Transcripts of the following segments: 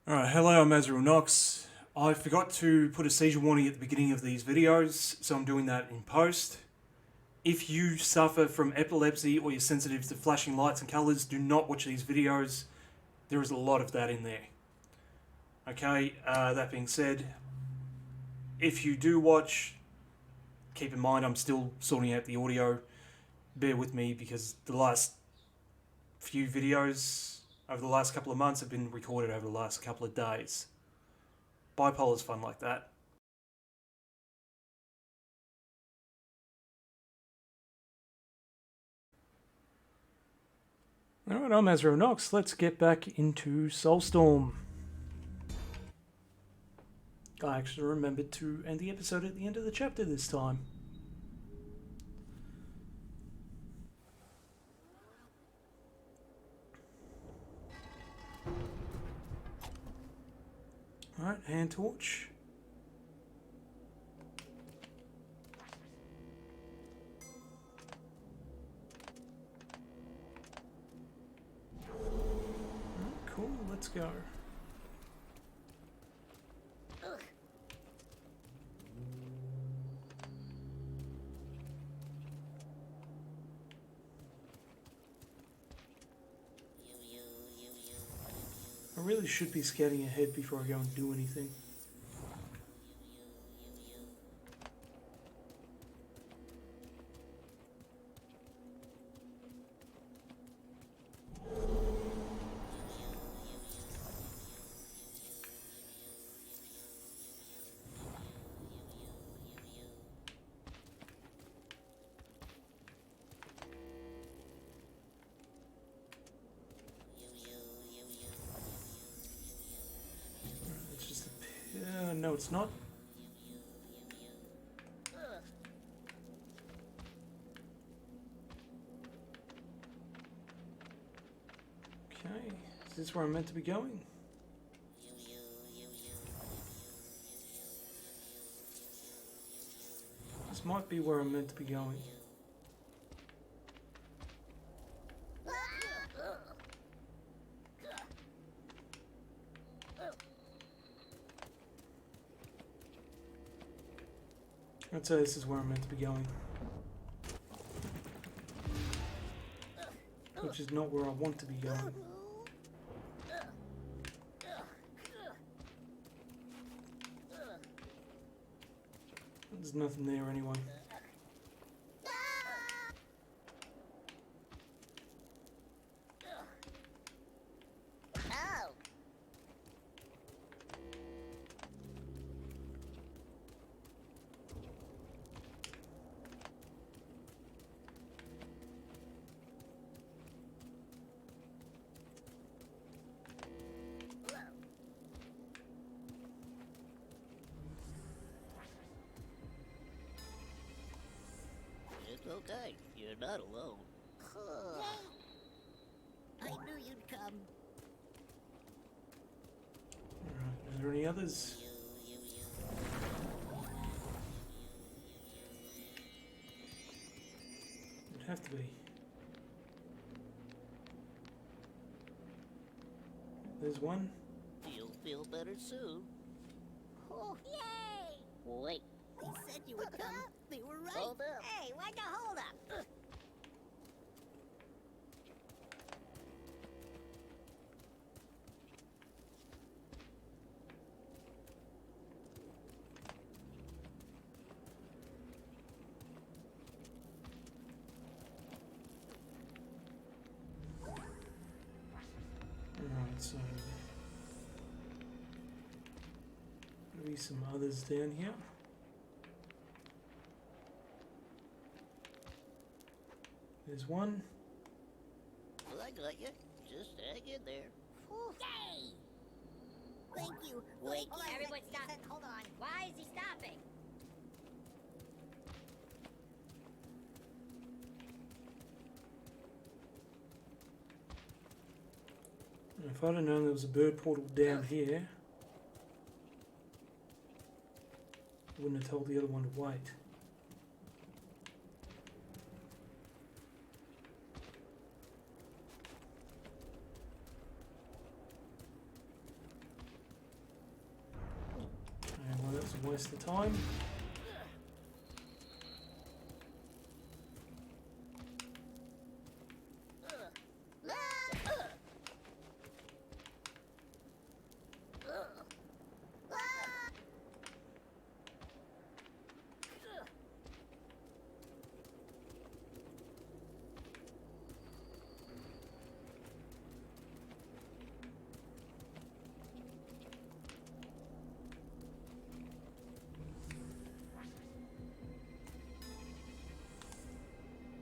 Alright, hello, I'm Azrael Knox. I forgot to put a seizure warning at the beginning of these videos, so I'm doing that in post. If you suffer from epilepsy or you're sensitive to flashing lights and colours, do not watch these videos. There is a lot of that in there. Okay, that being said, if you do watch, keep in mind I'm still sorting out the audio. Bear with me because the last few videos over the last couple of months have been recorded over the last couple of days. Bipolar's fun like that. Alright, I'm Azrael Knox. Let's get back into Soulstorm. I actually remembered to end the episode at the end of the chapter this time. Alright, hand torch. Alright, cool, let's go. I really should be scouting ahead before I go and do anything. It's just a... no, it's not. Okay, is this where I'm meant to be going? This might be where I'm meant to be going. I'd say this is where I'm meant to be going. Which is not where I want to be going. There's nothing there anyway. It's okay. You're not alone. I knew you'd come. Alright, are there any others? It'd have to be. There's one. You'll feel better soon. Oh, yay! Wait. They said you would come. They were right. Hold up. Hey, why'd you hold up? Alright, so maybe some others down here. There's one. Well, I got you. Just hang in there. Yay! Thank you. Wait. Hold on, everyone stop. Hold on. Why is he stopping? If I'd have known there was a bird portal down here, I wouldn't have told the other one to wait. waste the time.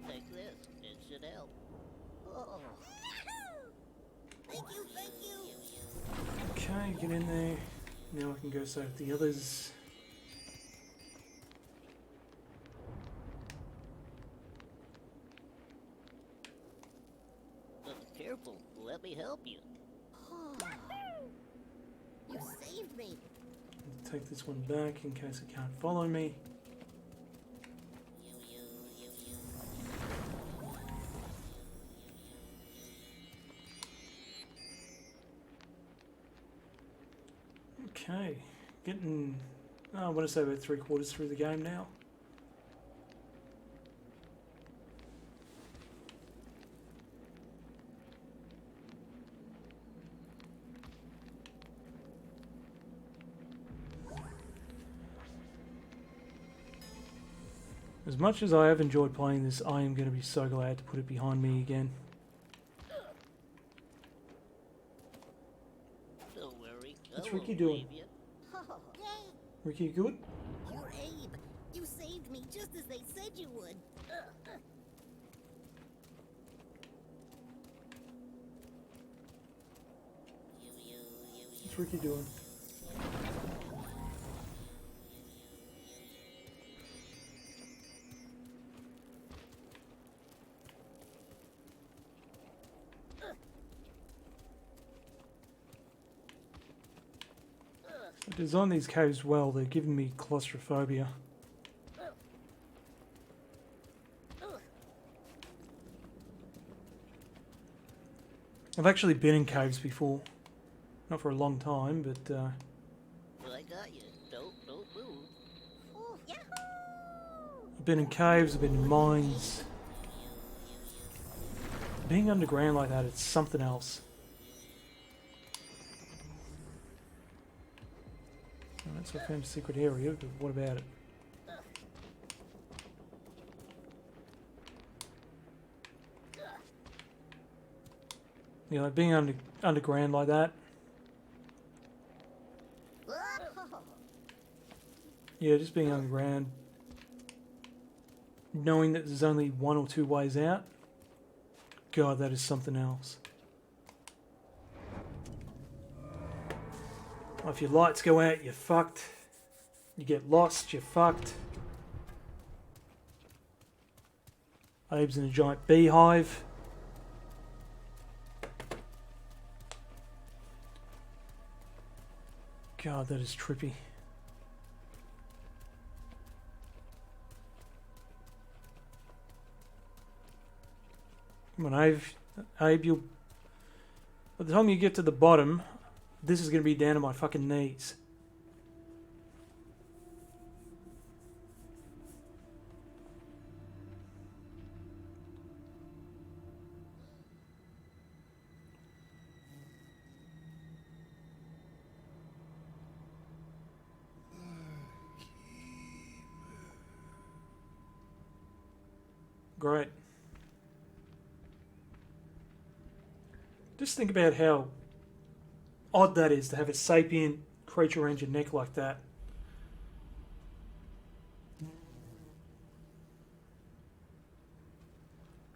Take this. It should help. Oh. Thank you, thank you. Okay, get in there. Now I can go save the others. Careful. Let me help you. You saved me. Take this one back in case it can't follow me. Okay, getting, I want to say about 3/4 through the game now. As much as I have enjoyed playing this, I am going to be so glad to put it behind me again. Don't worry. What's I Ricky won't doing? leave you. Oh, yay. Ricky, you good? You're Abe. You saved me just as they said you would. What's Ricky doing? I designed these caves well, they're giving me claustrophobia. I've actually been in caves before. Not for a long time, but Well, I got you. Don't move. Oh, yahoo! I've been in caves, I've been in mines. Being underground like that, it's something else. Alright, so I found a secret area, but what about it? You know, being underground like that. Yeah, just being underground. Knowing that there's only 1 or 2 ways out. God, that is something else. If your lights go out, you're fucked. You get lost, you're fucked. Abe's in a giant beehive. God, that is trippy. Come on, Abe, you'll... By the time you get to the bottom, this is going to be down to my fucking knees. Great. Just think about how odd that is to have a sapient creature around your neck like that.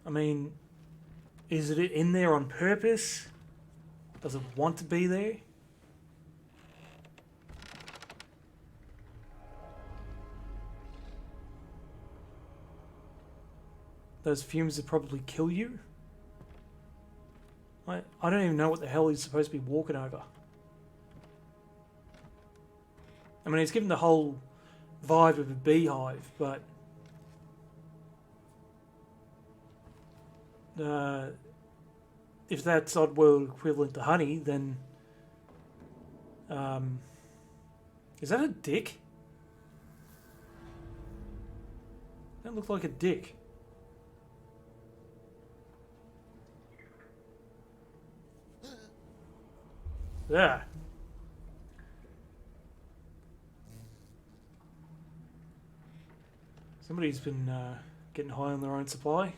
I mean, is it in there on purpose? Does it want to be there? Those fumes would probably kill you. I don't even know what the hell he's supposed to be walking over. I mean, he's given the whole vibe of a beehive, but if that's Oddworld equivalent to honey, then is that a dick? Don't look like a dick. Yeah. Somebody's been getting high on their own supply.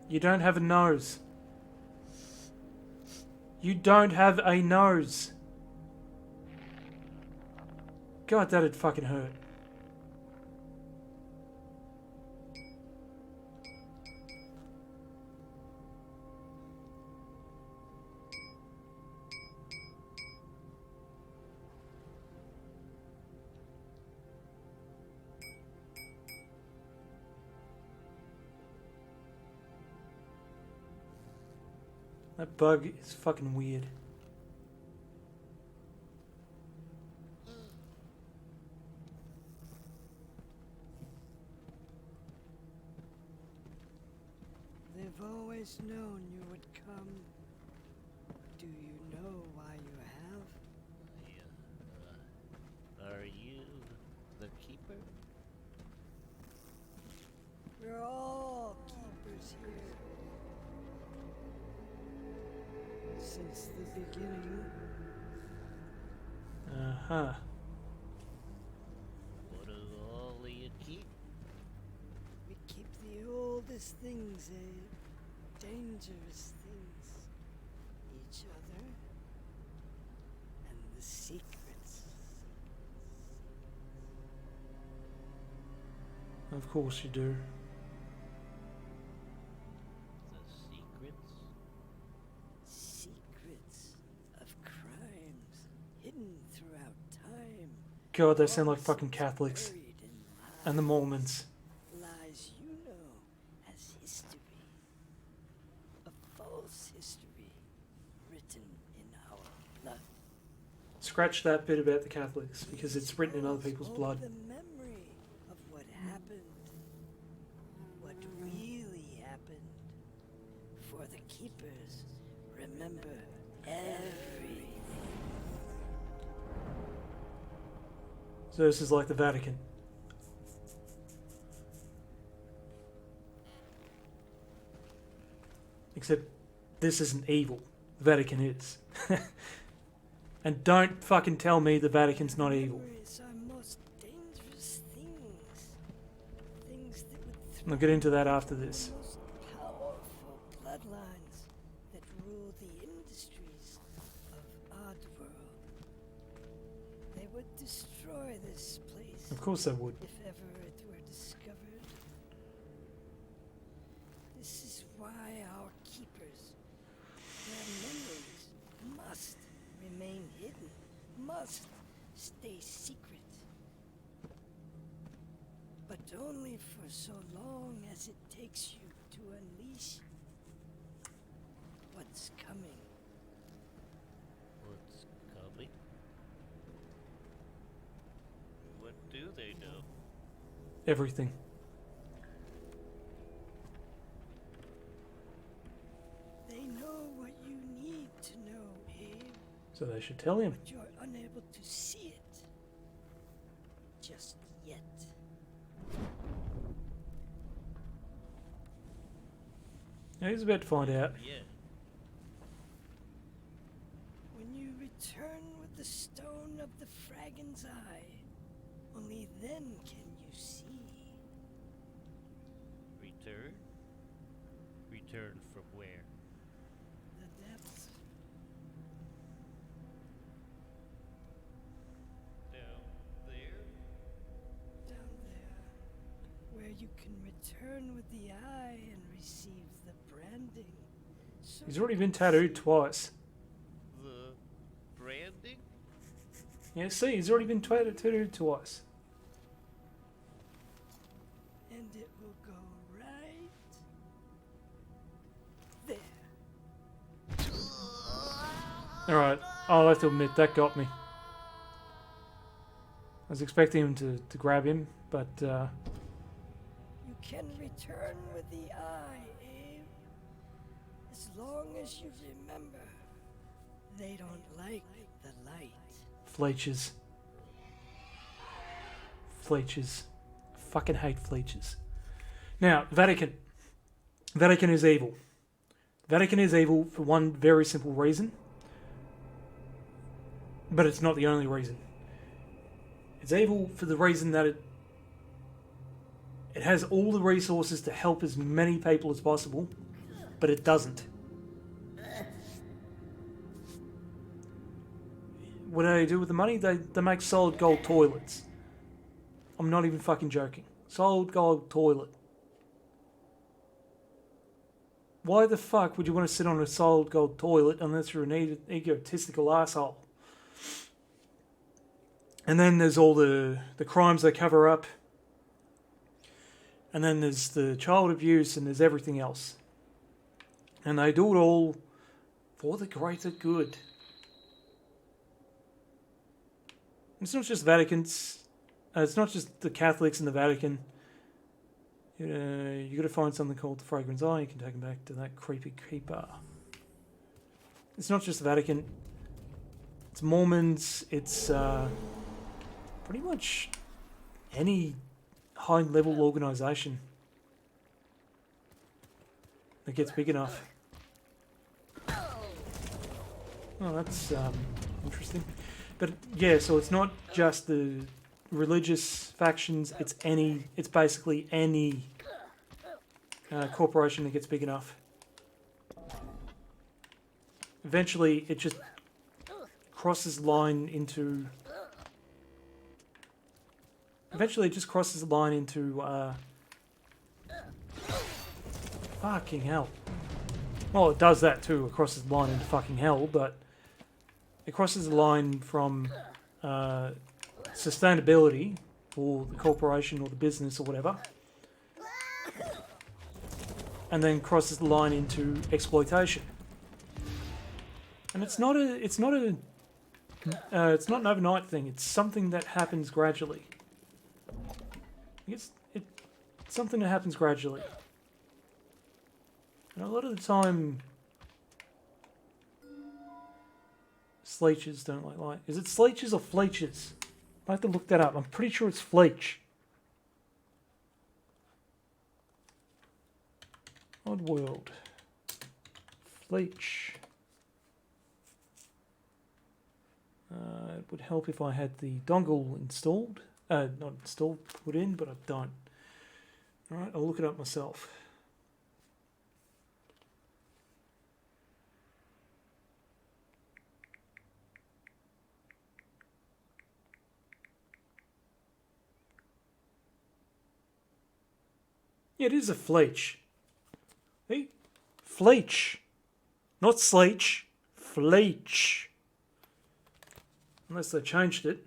You don't have a nose. You don't have a nose. God, that'd fucking hurt. That bug is fucking weird. They've always known you would come. Do you know why you have? Yeah. Are you the keeper? We're all keepers here. Since the beginning. Uh-huh. What do all of you keep? We keep the oldest things, dangerous things. Each other. And the secrets. Of course you do. The secrets? Secrets of crimes hidden throughout time. God, they sound like fucking Catholics. Buried in And the Mormons. lies you know as history. A false history written in our blood. Scratch that bit about the Catholics, because it's written in other people's Hold blood. the memory of what happened. What really happened. For the keepers, remember everything. So this is like the Vatican. Except this isn't evil. The Vatican is. And don't fucking tell me the Vatican's not evil. Memories are most dangerous things. Things that would I'll get into that after this. most powerful bloodlines that rule the industries of Oddworld. They would destroy this place Of course they would. if ever it were discovered. This is why our keepers, their memories must remain hidden, must stay secret. But only for so long as it takes you to unleash what's coming. What's coming? What do they know? Everything. They know what you need to know, Abe, So they should tell him. but you're unable to see it just yet. Yeah, he's about to find out. Yeah. When you return with the stone of the Fragon's Eye, only then can you see. Return? Return from where? The depths. Down there? Down there, where you can return with the eye and receive the branding. So He's already you been can tattooed see twice. The branding? Yeah, see, he's already been tattooed twice. and it will go right there. Alright, I'll have to admit, that got me. I was expecting him to grab him, but You can return with the eye, Abe. as long as you remember, they don't like the light. Fleechers. Fleechers. Fucking hate Fleechers. Now, Vatican. Vatican is evil. Vatican is evil for one very simple reason. But it's not the only reason. It's evil for the reason that it has all the resources to help as many people as possible, but it doesn't. What do they do with the money? They make solid gold toilets. I'm not even fucking joking. Solid gold toilet. Why the fuck would you want to sit on a solid gold toilet unless you're an egotistical asshole? And then there's all the crimes they cover up. And then there's the child abuse and there's everything else. And they do it all for the greater good. It's not just Vaticans. It's not just the Catholics in the Vatican. You got to find something called the Fragrance Eye. You can take them back to that creepy keeper. It's not just the Vatican. It's Mormons. It's pretty much any high-level organisation that gets big enough. Oh, that's interesting. But yeah, so it's not just the religious factions, it's basically any corporation that gets big enough. Eventually it just crosses the line into fucking hell. Well, it does that too, it crosses the line into fucking hell, but it crosses the line from sustainability for the corporation or the business or whatever, and then crosses the line into exploitation. And it's not an overnight thing. It's something that happens gradually. It's something that happens gradually. And a lot of the time, Sleechers don't like light. Is it Sleechers or Fleechers? I have to look that up. I'm pretty sure it's Fleech. Oddworld. Fleech. It would help if I had the dongle installed. Not installed, put in, but I don't. Alright, I'll look it up myself. Yeah, it is a Fleech. Hey? Fleech. Not Sleech. Fleech. Unless they changed it.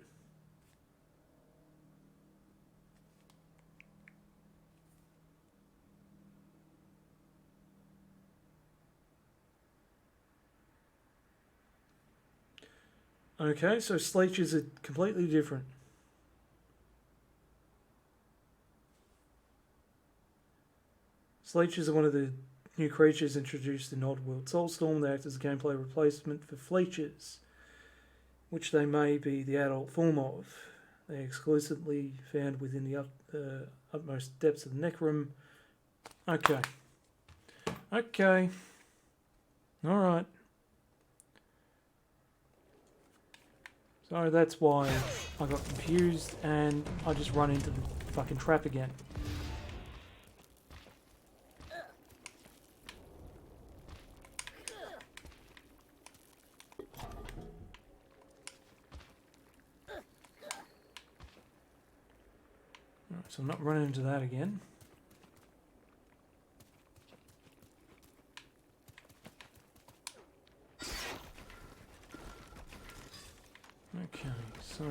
Okay, so Sleechers are completely different. Sleechers are one of the new creatures introduced in Oddworld Soulstorm. They act as a gameplay replacement for Fleechers, which they may be the adult form of. They are exclusively found within the utmost depths of the Necrum. Okay. Okay. Alright. So that's why I got confused and I just run into the fucking trap again. So I'm not running into that again. Okay, so...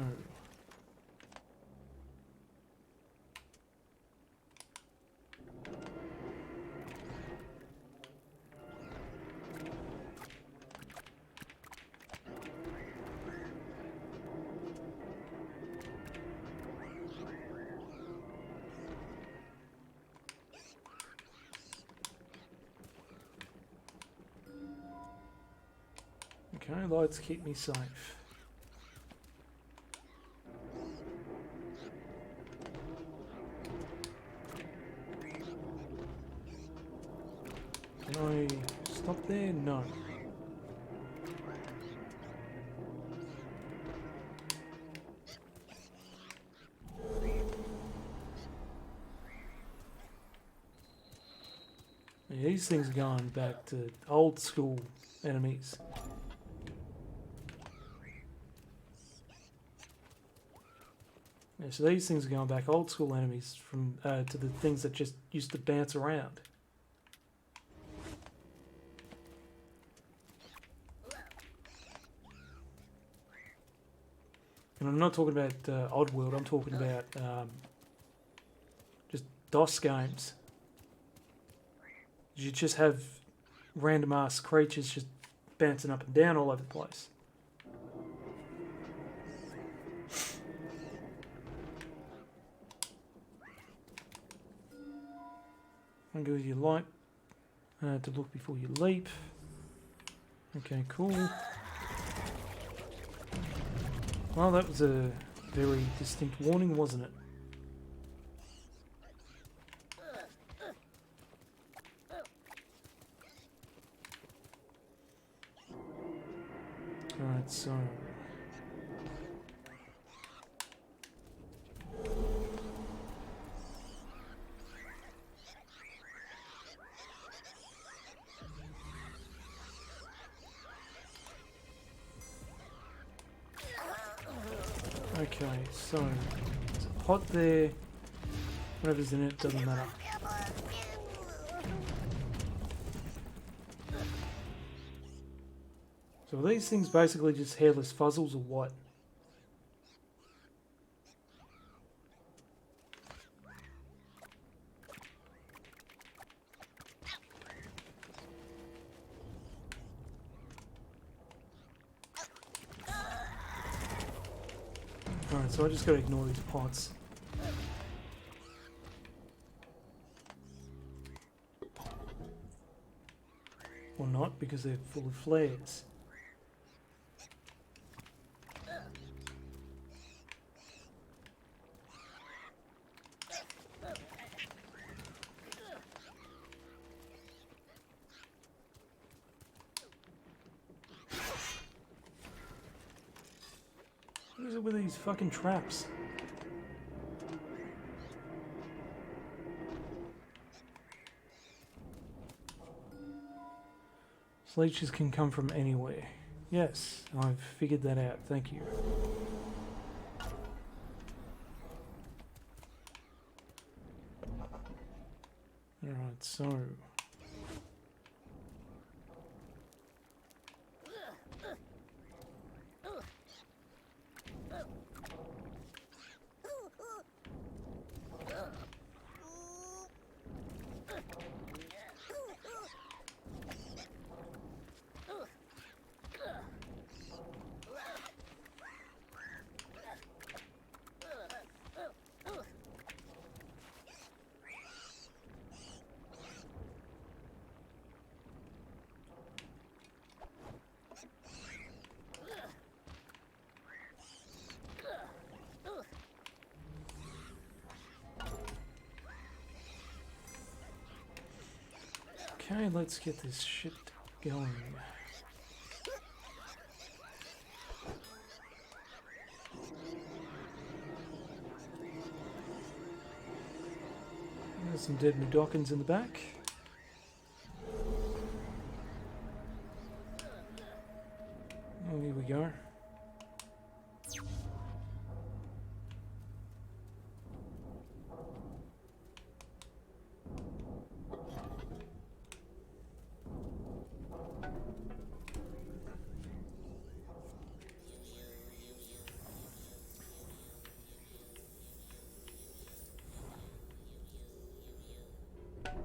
Okay, lights keep me safe. Can I stop there? No. Yeah, these things are going back to old school enemies. Yeah, so these things are going back old school enemies from to the things that just used to bounce around. And I'm not talking about Oddworld, I'm talking about just DOS games. You just have random ass creatures just bouncing up and down all over the place. And go with your light to look before you leap. Okay, cool. Well, that was a very distinct warning, wasn't it? Alright, so... Okay, so... There's a pot there. Whatever's in it doesn't matter. So are these things basically just hairless fuzzles or what? Alright, so I just gotta ignore these pots. Or not, because they're full of flares. What is it with these fucking traps? Leeches can come from anywhere. Yes, I've figured that out. Thank you. Alright, so... Okay, let's get this shit going. There's some dead Mudokons in the back. Oh, here we go.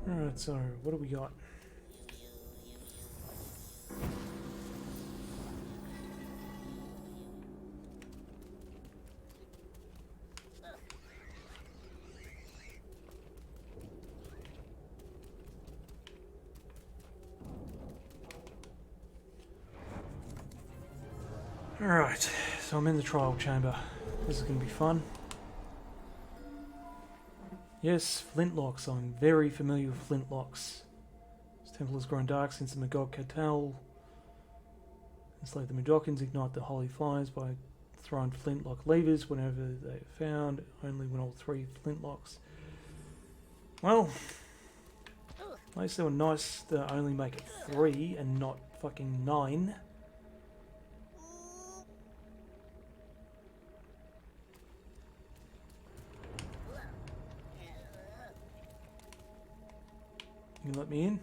Alright, so what do we got? Alright, so I'm in the trial chamber. This is going to be fun. Yes, flintlocks. I'm very familiar with flintlocks. This temple has grown dark since the Magog Catal enslaved the Mudokons, ignite the holy fires by throwing flintlock levers whenever they are found, only when all 3 flintlocks. Well, at least they were nice to only make it 3 and not fucking 9. You can let me in?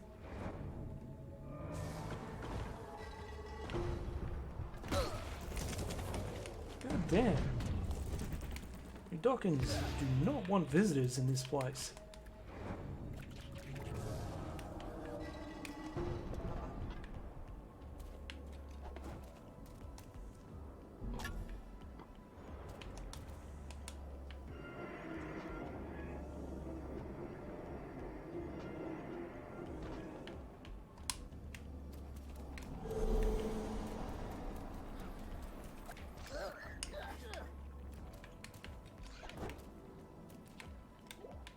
God damn. You Dawkins do not want visitors in this place.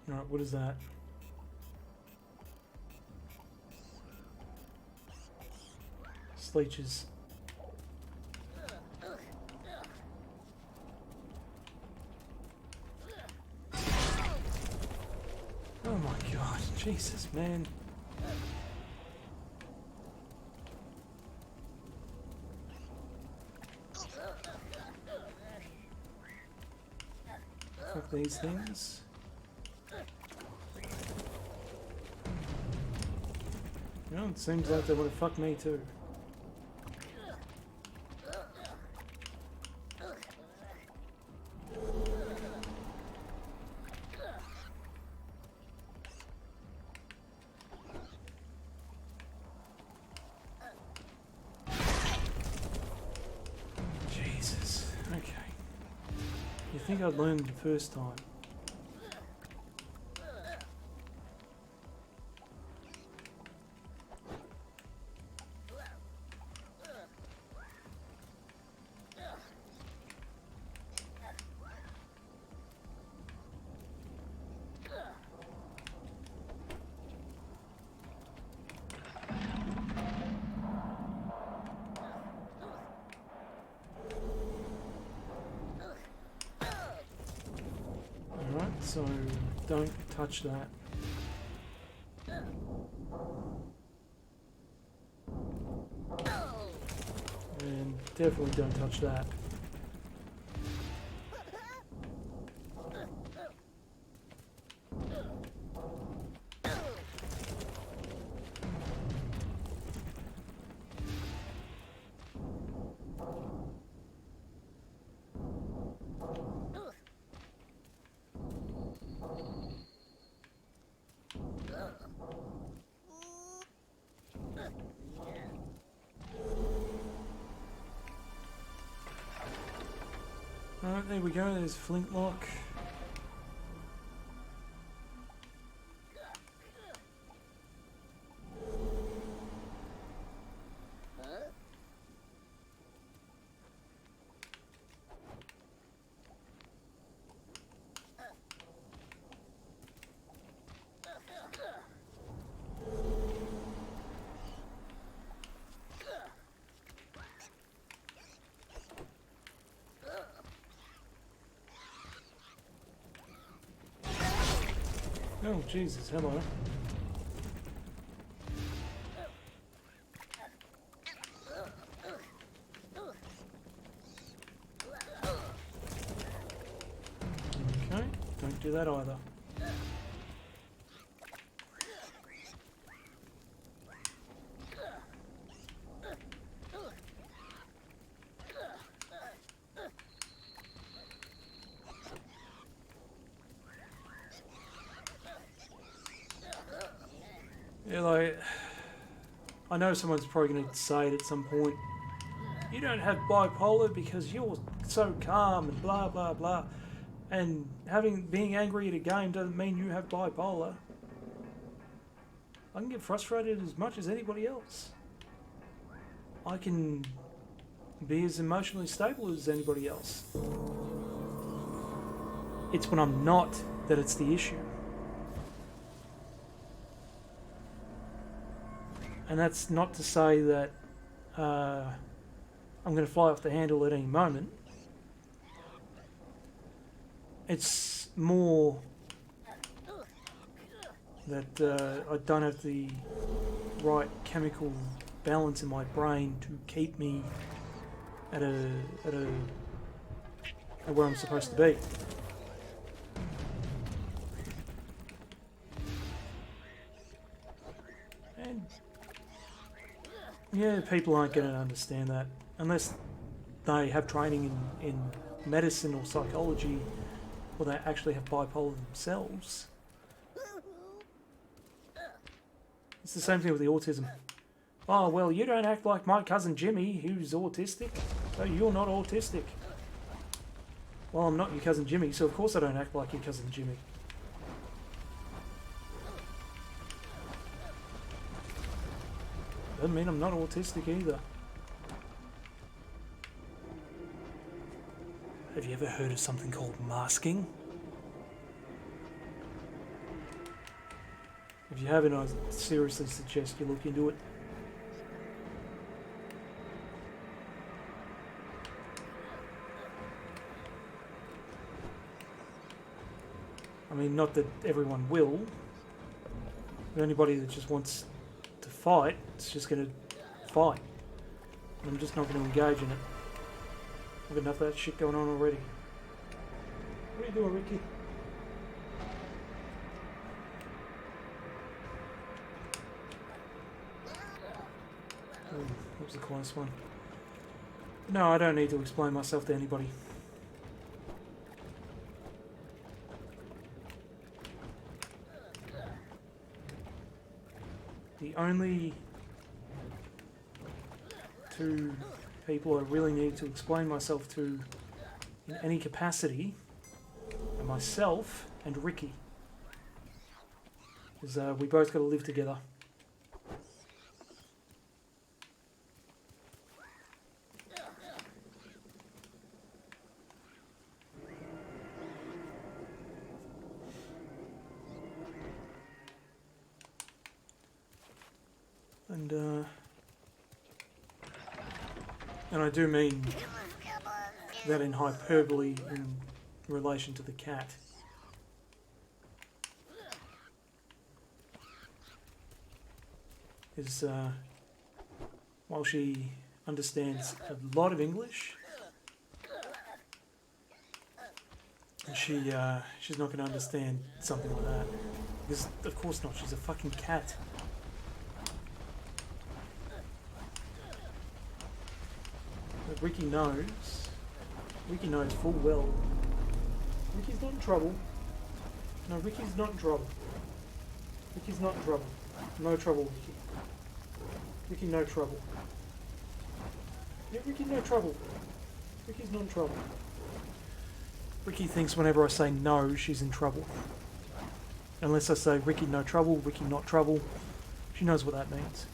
Alright, what is that? Sleeches. Oh my god, Jesus, man. Fuck these things. Well, it seems like they would have fucked me too. Jesus. Okay. You think I'd learned the first time? Alright, so don't touch that. And definitely don't touch that. Alright, there we go, there's Flintlock. Oh, Jesus, hello. Okay, don't do that either. Yeah, like, I know someone's probably going to say it at some point, you don't have bipolar because you're so calm and blah blah blah, and being angry at a game doesn't mean you have bipolar. I can get frustrated as much as anybody else. I can be as emotionally stable as anybody else. It's when I'm not that it's the issue. And that's not to say that I'm going to fly off the handle at any moment. It's more that I don't have the right chemical balance in my brain to keep me at where I'm supposed to be. And yeah, people aren't going to understand that unless they have training in medicine or psychology, or they actually have bipolar themselves. It's the same thing with the autism. Oh, well, you don't act like my cousin Jimmy, who's autistic, so you're not autistic. Well, I'm not your cousin Jimmy, so of course I don't act like your cousin Jimmy. Doesn't mean I'm not autistic either. Have you ever heard of something called masking? If you haven't, I seriously suggest you look into it. I mean, not that everyone will, but anybody that just wants to fight, it's just going to fight. And I'm just not going to engage in it. I've got enough of that shit going on already. What are you doing, Ricky? That was a close one. No, I don't need to explain myself to anybody. The only two people I really need to explain myself to in any capacity are myself and Ricky. Because we both got to live together. And I do mean that in hyperbole in relation to the cat. Is while she understands a lot of English, she's not going to understand something like that. Because of course not, she's a fucking cat. But Ricky knows full well. Ricky's not in trouble. No, Ricky's not in trouble. Ricky's not in trouble. No trouble, Ricky. Ricky, no trouble. Yeah, Ricky, no trouble. Ricky's not in trouble. Ricky thinks whenever I say no, she's in trouble. Unless I say, Ricky, no trouble, Ricky, not trouble. She knows what that means.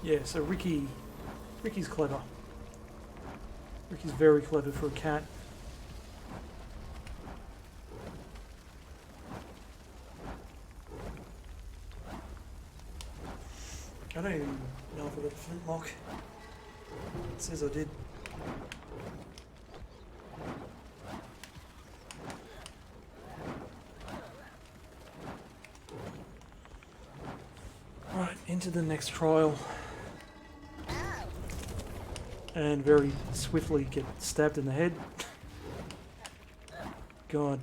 Yeah, so Ricky's clever. Ricky's very clever for a cat. I don't even know if I got a flintlock. It says I did. Right, into the next trial. And very swiftly get stabbed in the head. God.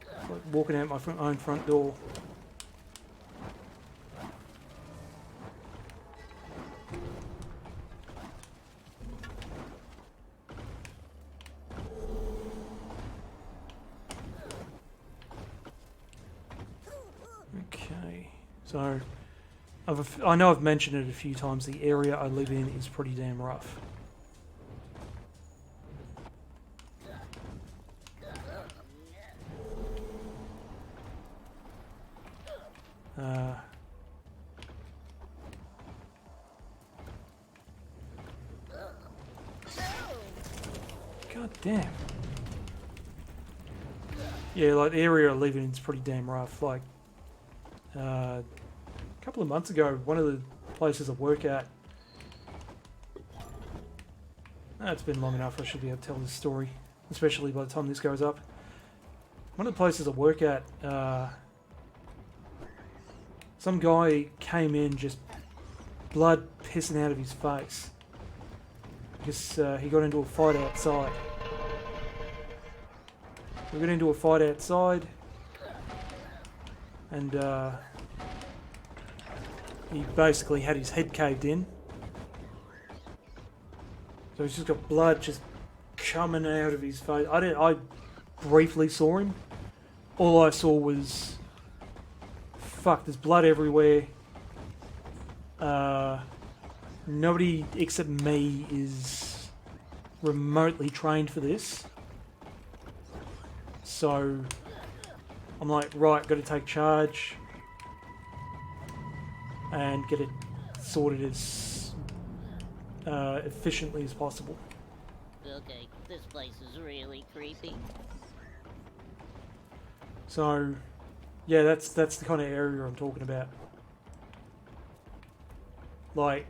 It's like walking out my own front door. Okay, so I know I've mentioned it a few times, the area I live in is pretty damn rough. God damn. Yeah, like the area I live in is pretty damn rough. Like, a couple of months ago, one of the places I work at. It's been long enough. I should be able to tell this story, especially by the time this goes up. One of the places I work at, some guy came in just blood pissing out of his face because he got into a fight outside. We got into a fight outside, and he basically had his head caved in. So he's just got blood just coming out of his face. I briefly saw him. All I saw was, fuck, there's blood everywhere. Nobody except me is remotely trained for this. So I'm like, right, got to take charge and get it sorted as efficiently as possible. Okay, this place is really creepy. So, yeah, that's the kind of area I'm talking about. Like,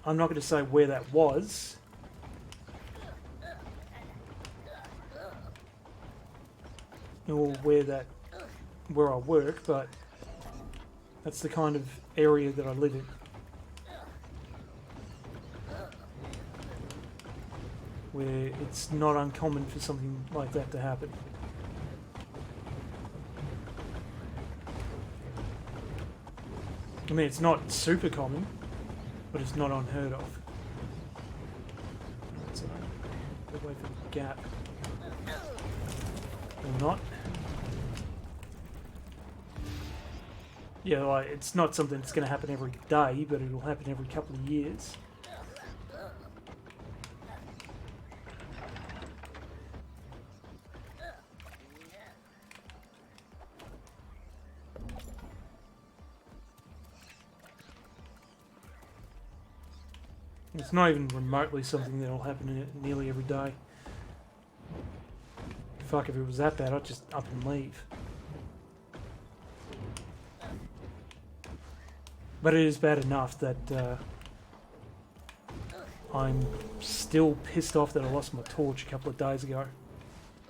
I'm not going to say where that was. Or where I work, but that's the kind of area that I live in. Where it's not uncommon for something like that to happen. I mean, it's not super common, but it's not unheard of. So, we'll wait for the gap. Or not. Yeah, like, it's not something that's going to happen every day, but it'll happen every couple of years. It's not even remotely something that'll happen nearly every day. Fuck, if it was that bad, I'd just up and leave. But it is bad enough that I'm still pissed off that I lost my torch a couple of days ago.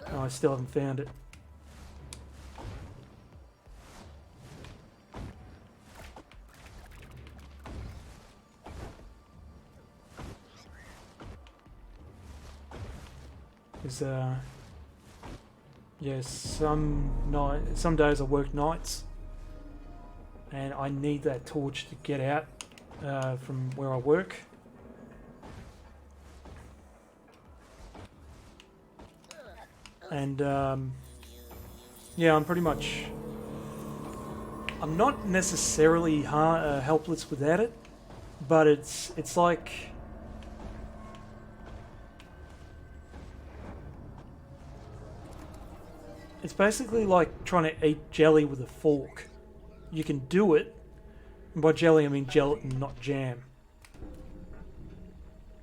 And I still haven't found it. Because, yeah, some days I work nights, and I need that torch to get out from where I work. And yeah, I'm not necessarily helpless without it, but it's like, it's basically like trying to eat jelly with a fork. You can do it, and by jelly I mean gelatin, not jam.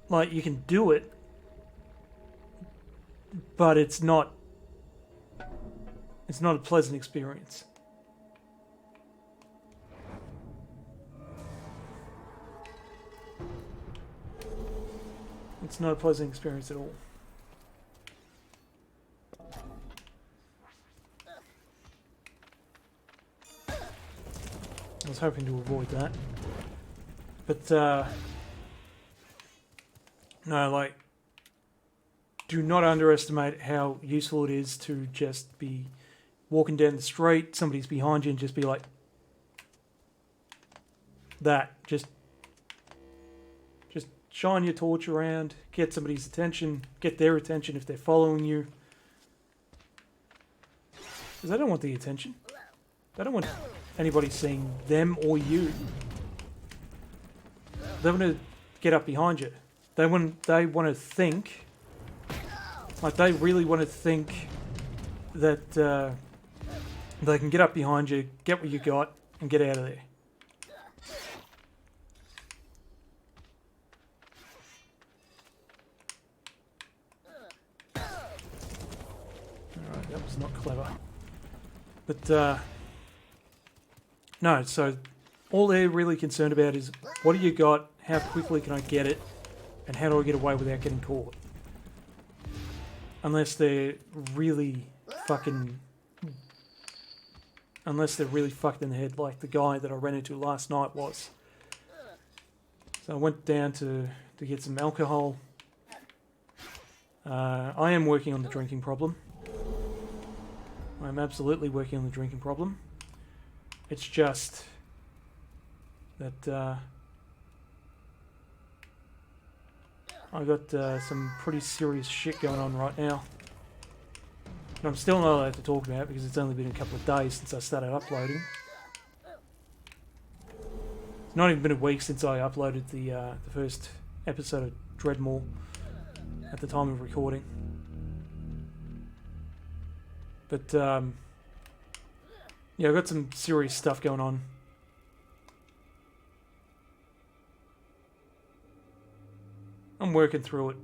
Like, you can do it, but it's not a pleasant experience. It's not a pleasant experience at all. I was hoping to avoid that. But, no, like, do not underestimate how useful it is to just be walking down the street, somebody's behind you, and just be like, that. Just shine your torch around, get somebody's attention, get their attention if they're following you. Because they don't want the attention. They don't want anybody seeing them or you. They want to get up behind you. They want to think, like, they really want to think that They can get up behind you, get what you got, and get out of there. Alright, that was not clever. But, no, so all they're really concerned about is what do you got, how quickly can I get it, and how do I get away without getting caught? Unless they're really fucking... Unless they're really fucked in the head like the guy that I ran into last night was. So I went down to get some alcohol. I am working on the drinking problem. I'm absolutely working on the drinking problem. It's just that I've got some pretty serious shit going on right now. And I'm still not allowed to talk about it because it's only been a couple of days since I started uploading. It's not even been a week since I uploaded the first episode of Dreadmore at the time of recording. But, yeah, I've got some serious stuff going on. I'm working through it.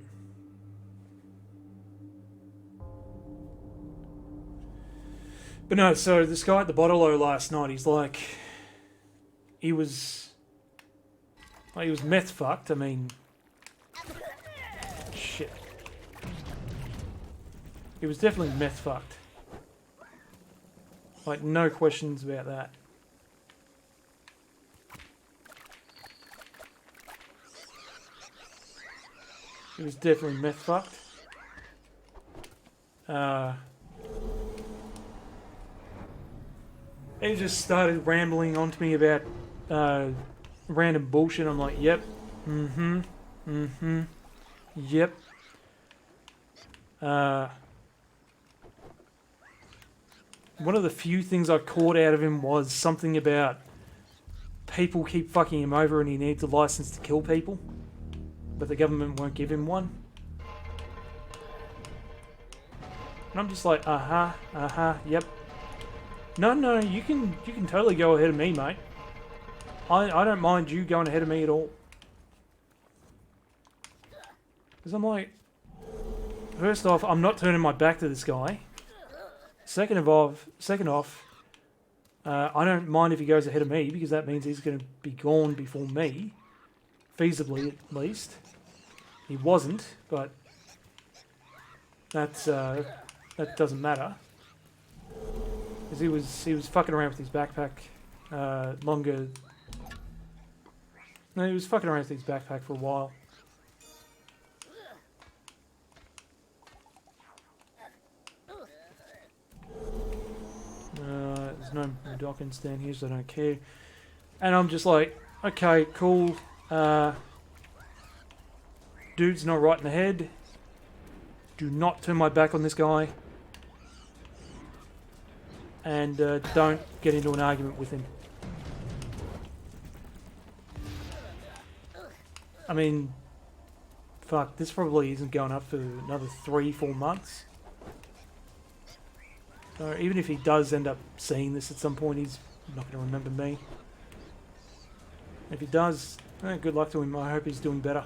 But no, so this guy at the Bottle-O last night, he's like... He was meth fucked, I mean... Shit. He was definitely meth fucked. Like, no questions about that. He was definitely meth fucked. He just started rambling on to me about random bullshit. I'm like, yep, yep. One of the few things I caught out of him was something about people keep fucking him over and he needs a license to kill people, but the government won't give him one. And I'm just like, yep. No, you can totally go ahead of me, mate. I don't mind you going ahead of me at all. Because I'm like, first off, I'm not turning my back to this guy. Second off, I don't mind if he goes ahead of me because that means he's going to be gone before me, feasibly at least. He wasn't, but that doesn't matter. Because he was fucking around with his backpack longer. No, he was fucking around with his backpack for a while. There's no Dawkins down here, so I don't care. And I'm just like, okay, cool. Dude's not right in the head. Do not turn my back on this guy. And don't get into an argument with him. I mean, fuck, this probably isn't going up for another 3-4 months. So even if he does end up seeing this at some point, he's not going to remember me. If he does, good luck to him. I hope he's doing better.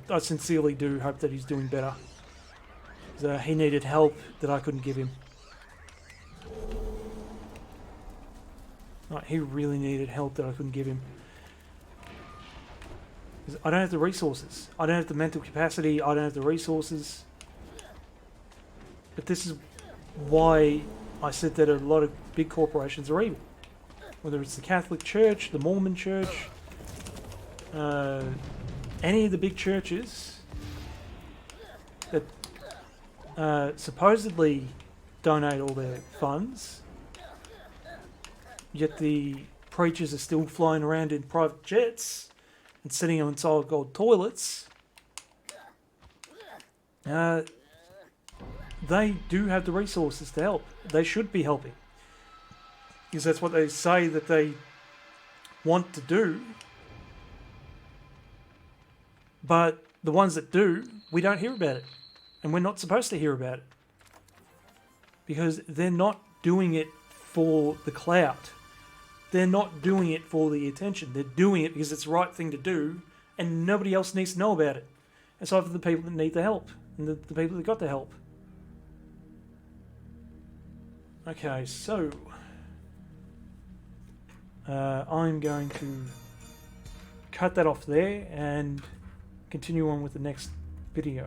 I sincerely do hope that he's doing better. He needed help that I couldn't give him. Like, he really needed help that I couldn't give him. 'Cause I don't have the resources. I don't have the mental capacity. I don't have the resources. But this is why I said that a lot of big corporations are evil. Whether it's the Catholic Church, the Mormon Church, any of the big churches that supposedly donate all their funds, yet the preachers are still flying around in private jets and sitting on solid gold toilets. They do have the resources to help. They should be helping. Because that's what they say that they want to do. But the ones that do, we don't hear about it. And we're not supposed to hear about it. because they're not doing it for the clout. They're not doing it for the attention. They're doing it because it's the right thing to do, and nobody else needs to know about it, aside from the people that need the help and the people that got the help. Okay, so I'm going to cut that off there and continue on with the next video.